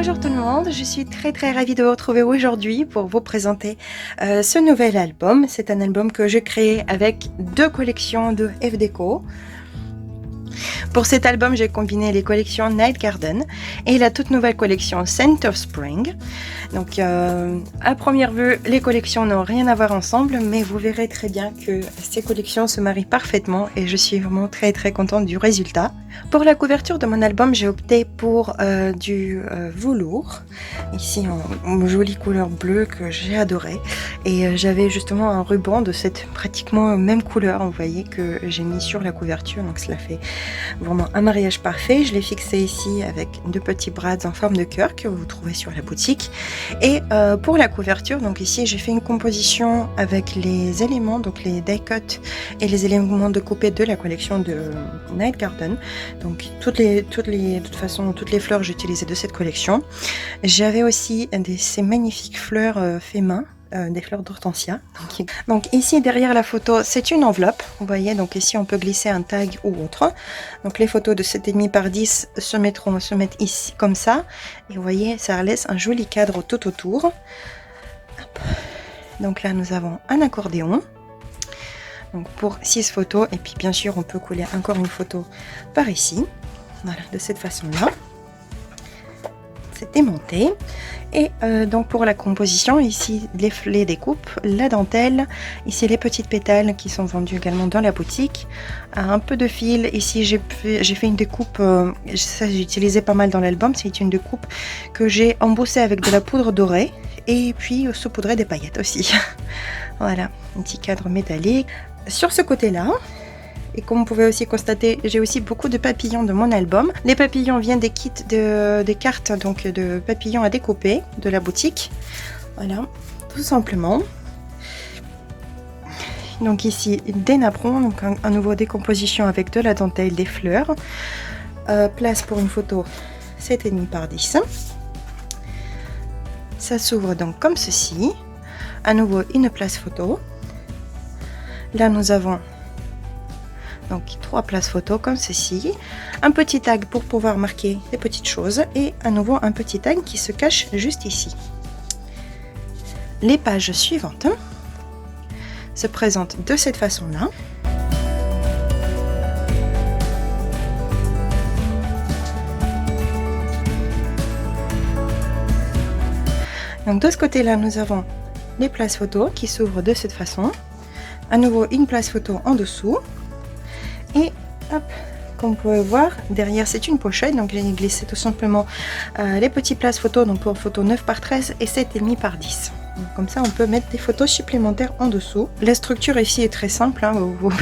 Bonjour tout le monde, je suis très ravie de vous retrouver aujourd'hui pour vous présenter ce nouvel album. C'est un album que j'ai créé avec deux collections de F Déco. Pour cet album, j'ai combiné les collections Night Garden et la toute nouvelle collection Scent of Spring. Donc à première vue, les collections n'ont rien à voir ensemble, mais vous verrez très bien que ces collections se marient parfaitement et je suis vraiment très contente du résultat. Pour la couverture de mon album, j'ai opté pour du velours, ici en jolie couleur bleue que j'ai adoré. Et j'avais justement un ruban de cette pratiquement même couleur, vous voyez, que j'ai mis sur la couverture, donc cela fait vraiment un mariage parfait. Je l'ai fixé ici avec deux petits brads en forme de cœur que vous trouvez sur la boutique. Et pour la couverture, donc ici j'ai fait une composition avec les éléments, donc les die cut et les éléments de coupé de la collection de Night Garden. Donc toutes les fleurs j'utilisais de cette collection. J'avais aussi ces magnifiques fleurs fait main. Des fleurs d'hortensia. Donc ici derrière la photo, c'est une enveloppe. Vous voyez, donc ici on peut glisser un tag ou autre. Donc les photos de 7,5 par 10 se mettent ici comme ça. Et vous voyez, ça laisse un joli cadre tout autour. Hop. Donc là nous avons un accordéon. Donc pour 6 photos. Et puis bien sûr on peut coller encore une photo par ici. Voilà, de cette façon-là. C'est démonté. Et donc pour la composition, ici les découpes, la dentelle, ici les petites pétales qui sont vendues également dans la boutique, un peu de fil, ici j'ai fait une découpe, ça j'ai utilisé pas mal dans l'album, c'est une découpe que j'ai embossée avec de la poudre dorée et puis saupoudrée des paillettes aussi. Voilà, un petit cadre métallique. Sur ce côté-là, et comme vous pouvez aussi constater, j'ai aussi beaucoup de papillons de mon album. Les papillons viennent des kits des cartes donc de papillons à découper de la boutique. Voilà, tout simplement. Donc ici des napperons, donc un nouveau décomposition avec de la dentelle, des fleurs. Place pour une photo 7,5 par 10. Ça s'ouvre donc comme ceci. À nouveau une place photo. Là nous avons donc 3 places photo comme ceci, un petit tag pour pouvoir marquer les petites choses et à nouveau un petit tag qui se cache juste ici. Les pages suivantes se présentent de cette façon-là. Donc de ce côté-là, nous avons les places photo qui s'ouvrent de cette façon. À nouveau une place photo en dessous. Et hop, comme vous pouvez voir, derrière c'est une pochette, donc j'ai glissé tout simplement les petites places photos, donc pour photo 9 par 13 et 7,5 par 10. Donc, comme ça on peut mettre des photos supplémentaires en dessous. La structure ici est très simple, hein,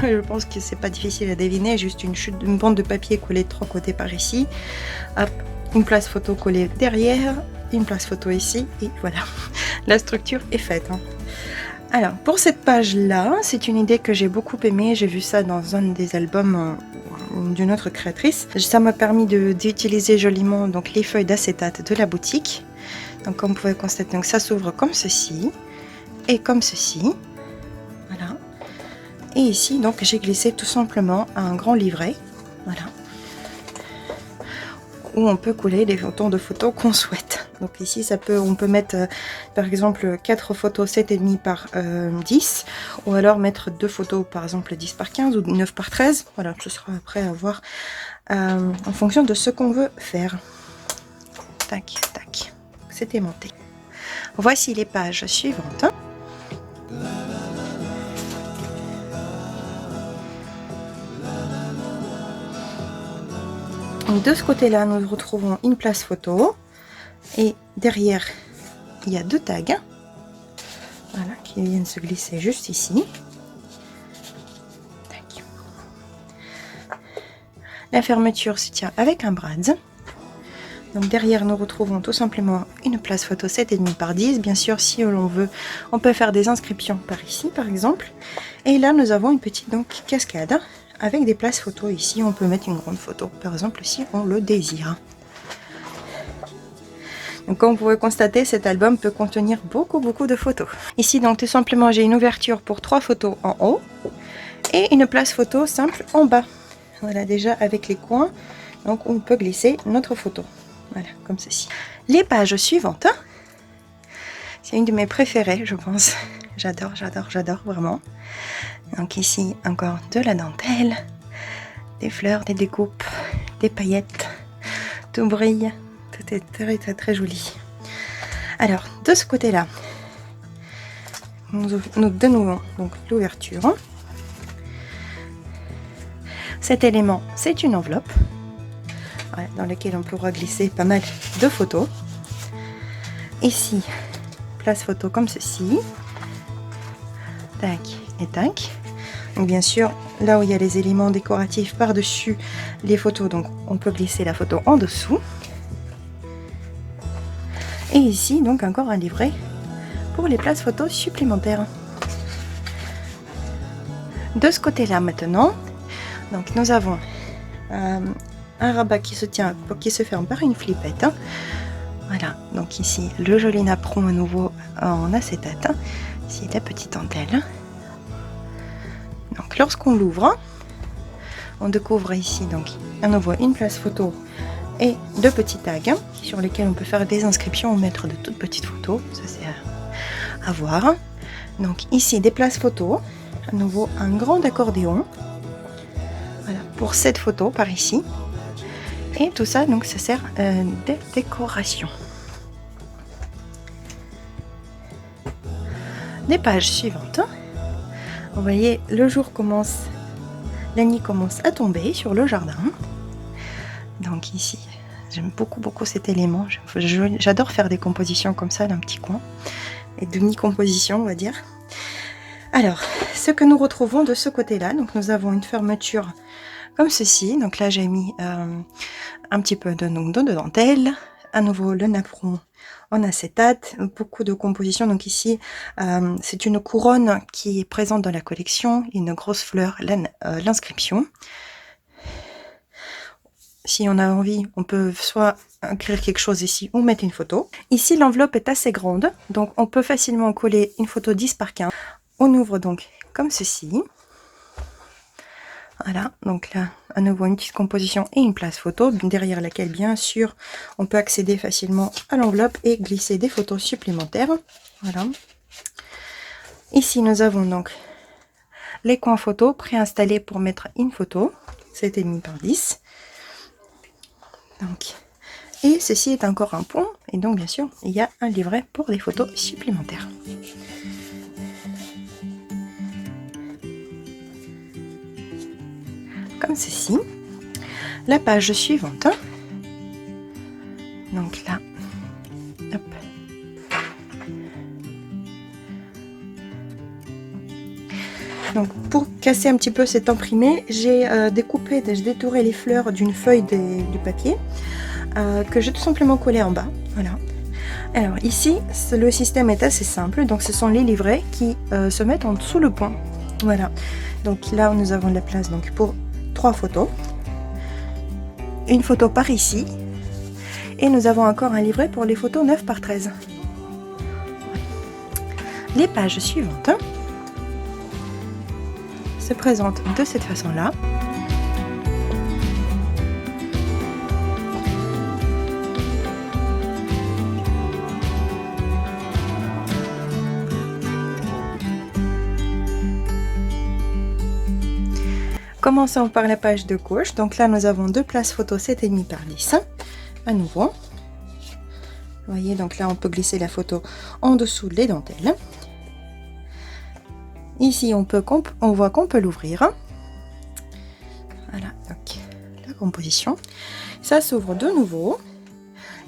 je pense que c'est pas difficile à deviner, juste une bande de papier collée de 3 côtés par ici. Hop, une place photo collée derrière, une place photo ici, et voilà, la structure est faite. Hein. Alors, pour cette page-là, c'est une idée que j'ai beaucoup aimée. J'ai vu ça dans un des albums d'une autre créatrice. Ça m'a permis d'utiliser joliment donc, les feuilles d'acétate de la boutique. Donc, comme vous pouvez constater, donc, ça s'ouvre comme ceci et comme ceci. Voilà. Et ici, donc, j'ai glissé tout simplement un grand livret. Voilà. Où on peut coller les autant de photos qu'on souhaite. Donc ici on peut mettre par exemple 4 photos 7,5 par 10 ou alors mettre 2 photos par exemple 10 par 15 ou 9 par 13. Voilà, ce sera après à voir en fonction de ce qu'on veut faire. Tac, tac. C'est aimanté. Voici les pages suivantes. De ce côté-là, nous retrouvons une place photo et derrière, il y a 2 tags, voilà, qui viennent se glisser juste ici. Tac. La fermeture se tient avec un brad. Donc derrière, nous retrouvons tout simplement une place photo 7,5 par 10. Bien sûr, si l'on veut, on peut faire des inscriptions par ici, par exemple. Et là, nous avons une petite donc cascade. Avec des places photos ici, on peut mettre une grande photo, par exemple si on le désire. Donc comme vous pouvez constater, cet album peut contenir beaucoup de photos. Ici donc tout simplement j'ai une ouverture pour 3 photos en haut et une place photo simple en bas. Voilà déjà avec les coins, donc on peut glisser notre photo. Voilà, comme ceci. Les pages suivantes, c'est une de mes préférées, je pense. J'adore, j'adore, j'adore vraiment. Donc ici, encore de la dentelle, des fleurs, des découpes, des paillettes, tout brille, tout est très très très joli. Alors, de ce côté-là, nous dénouons donc l'ouverture. Cet élément, c'est une enveloppe dans laquelle on pourra glisser pas mal de photos. Ici, place photo comme ceci. Tac et tac. Donc bien sûr, là où il y a les éléments décoratifs par-dessus les photos, donc on peut glisser la photo en dessous. Et ici, donc encore un livret pour les places photos supplémentaires. De ce côté-là maintenant, donc nous avons un rabat qui se ferme par une flippette. Voilà, donc ici le joli napperon à nouveau en acétate. Ici la petite dentelle. Donc lorsqu'on l'ouvre, on découvre ici donc à nouveau une place photo et deux petits tags sur lesquels on peut faire des inscriptions ou mettre de toutes petites photos. Ça c'est à voir. Donc ici des places photos, à nouveau un grand accordéon. Voilà, pour cette photo par ici. Et tout ça, donc ça sert de décoration. Les pages suivantes. Vous voyez, le jour commence, la nuit commence à tomber sur le jardin. Donc ici, j'aime beaucoup cet élément. J'adore faire des compositions comme ça d'un petit coin. Et demi-composition, on va dire. Alors, ce que nous retrouvons de ce côté-là, donc nous avons une fermeture comme ceci. Donc là, j'ai mis un petit peu de dentelle. À nouveau, le napperon en acétate. Beaucoup de compositions. Donc ici, c'est une couronne qui est présente dans la collection. Une grosse fleur, l'inscription. Si on a envie, on peut soit écrire quelque chose ici ou mettre une photo. Ici, l'enveloppe est assez grande. Donc, on peut facilement coller une photo 10 par 15. On ouvre donc comme ceci. Voilà, donc là, à nouveau une petite composition et une place photo, derrière laquelle, bien sûr, on peut accéder facilement à l'enveloppe et glisser des photos supplémentaires. Voilà. Ici, nous avons donc les coins photos préinstallés pour mettre une photo. 7,5 par 10. Donc, et ceci est encore un pont, et donc, bien sûr, il y a un livret pour des photos supplémentaires. Comme ceci. La page suivante. Donc là, hop. Donc pour casser un petit peu cet imprimé, j'ai détouré les fleurs d'une feuille du papier que j'ai tout simplement collé en bas. Voilà. Alors ici, le système est assez simple. Donc ce sont les livrets qui se mettent en dessous le pont. Voilà. Donc là, nous avons de la place donc pour 3 photos, une photo par ici, et nous avons encore un livret pour les photos 9 par 13. Les pages suivantes se présentent de cette façon-là. Commençons par la page de gauche. Donc là, nous avons deux places photos 7,5 par 10. À nouveau. Vous voyez, donc là, on peut glisser la photo en dessous des dentelles. Ici, on voit qu'on peut l'ouvrir. Voilà, donc la composition. Ça s'ouvre de nouveau.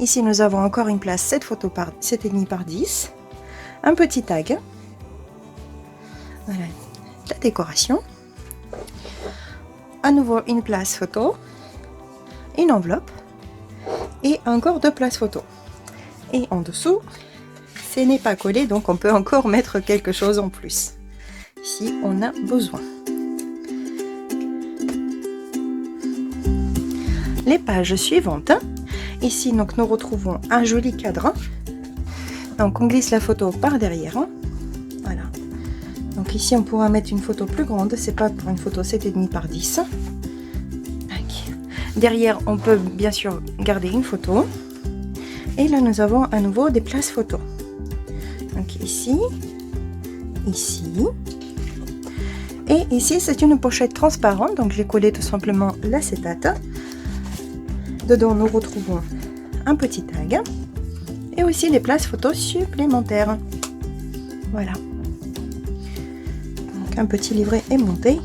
Ici, nous avons encore une place 7,5 par 10. Un petit tag. Voilà, la décoration. À nouveau une place photo, une enveloppe et encore deux places photo. Et en dessous, ce n'est pas collé, donc on peut encore mettre quelque chose en plus si on a besoin. Les pages suivantes. Ici, donc, nous retrouvons un joli cadre. Donc on glisse la photo par derrière. Voilà. Donc ici, on pourra mettre une photo plus grande. C'est pas pour une photo 7,5 par 10. Derrière, on peut bien sûr garder une photo. Et là, nous avons à nouveau des places photos. Donc ici, ici. Et ici, c'est une pochette transparente. Donc j'ai collé tout simplement l'acétate. Dedans, nous retrouvons un petit tag. Et aussi des places photos supplémentaires. Voilà. Donc un petit livret aimanté.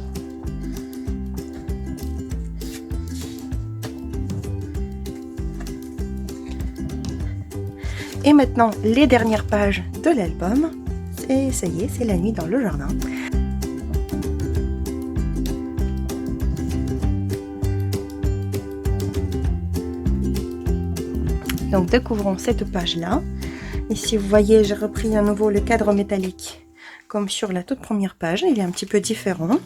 Et maintenant, les dernières pages de l'album. Et ça y est, c'est la nuit dans le jardin. Donc découvrons cette page-là. Ici, vous voyez, j'ai repris à nouveau le cadre métallique comme sur la toute première page. Il est un petit peu différent.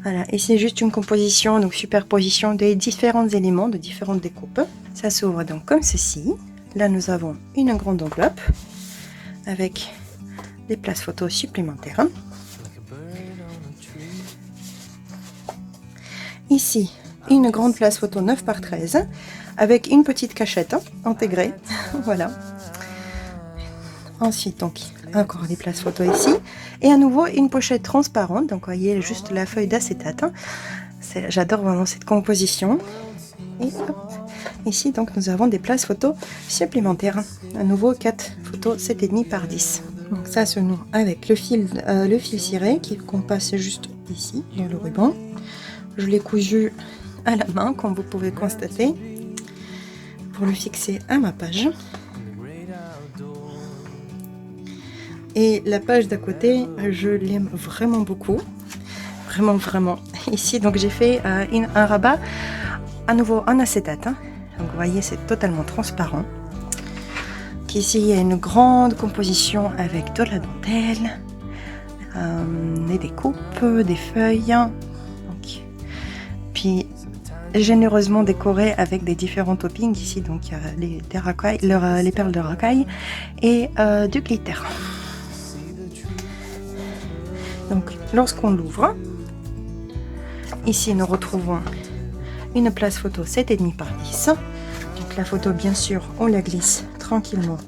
Voilà, et c'est juste une composition, donc superposition des différents éléments, de différentes découpes. Ça s'ouvre donc comme ceci. Là, nous avons une grande enveloppe avec des places photos supplémentaires. Ici, une grande place photo 9 par 13 avec une petite cachette intégrée. Voilà. Ensuite, donc, encore des places photo ici. Et à nouveau, une pochette transparente. Donc, vous voyez juste la feuille d'acétate. J'adore vraiment cette composition. Et hop. Ici, donc, nous avons des places photos supplémentaires. À nouveau, 4 photos 7,5 par 10. Donc, ça se noue avec le fil ciré qu'on passe juste ici, dans le ruban. Je l'ai cousu à la main, comme vous pouvez constater, pour le fixer à ma page. Et la page d'à côté, je l'aime vraiment beaucoup. Vraiment, vraiment. Ici, donc, j'ai fait un rabat à nouveau en acétate. Donc, vous voyez, c'est totalement transparent. Ici, il y a une grande composition avec de la dentelle, et des coupes, des feuilles. Donc, puis, généreusement décoré avec des différents toppings. Ici, donc, il y a des racailles, les perles de racaille et du glitter. Donc, lorsqu'on l'ouvre, ici, nous retrouvons une place photo 7,5 par 10. Donc, la photo, bien sûr, on la glisse tranquillement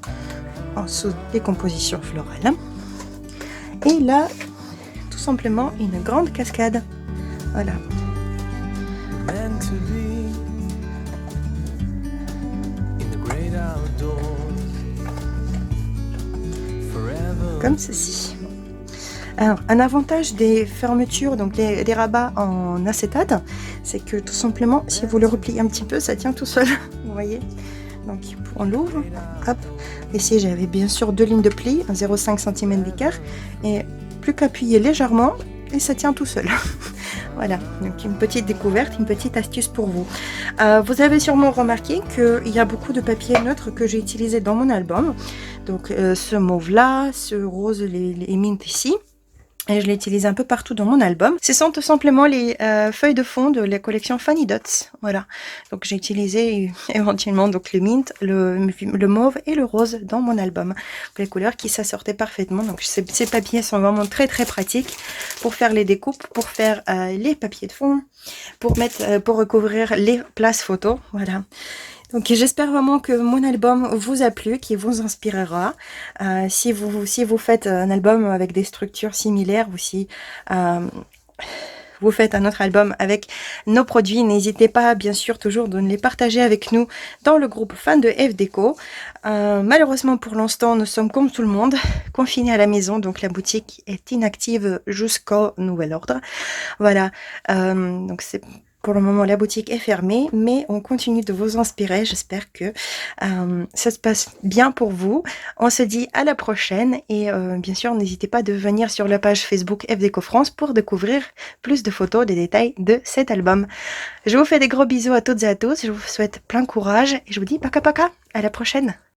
en dessous des compositions florales. Et là, tout simplement, une grande cascade. Voilà. Comme ceci. Alors, un avantage des fermetures, donc des rabats en acétate, c'est que tout simplement, si vous le repliez un petit peu, ça tient tout seul. Vous voyez? Donc, on l'ouvre. Hop. Ici, j'avais bien sûr 2 lignes de pli, 0,5 cm d'écart, et plus qu'appuyer légèrement, et ça tient tout seul. Voilà, donc une petite découverte, une petite astuce pour vous. Vous avez sûrement remarqué qu'il y a beaucoup de papier neutre que j'ai utilisé dans mon album. Donc, ce mauve-là, ce rose, les mints ici. Et je l'utilise un peu partout dans mon album. Ce sont tout simplement les feuilles de fond de la collection Funny Dots. Voilà. Donc j'ai utilisé éventuellement donc le mint, le mauve et le rose dans mon album. Les couleurs qui s'assortaient parfaitement. Donc ces papiers sont vraiment très très pratiques pour faire les découpes, pour faire les papiers de fond, pour recouvrir les places photos. Voilà. Donc j'espère vraiment que mon album vous a plu, qu'il vous inspirera. Si vous faites un album avec des structures similaires ou si vous faites un autre album avec nos produits, n'hésitez pas bien sûr toujours de les partager avec nous dans le groupe fan de FDeco. Malheureusement pour l'instant nous sommes comme tout le monde confinés à la maison, donc la boutique est inactive jusqu'au nouvel ordre. Voilà, donc c'est... Pour le moment, la boutique est fermée, mais on continue de vous inspirer. J'espère que ça se passe bien pour vous. On se dit à la prochaine et bien sûr, n'hésitez pas de venir sur la page Facebook FDeco France pour découvrir plus de photos, des détails de cet album. Je vous fais des gros bisous à toutes et à tous. Je vous souhaite plein courage et je vous dis paka paka. À la prochaine.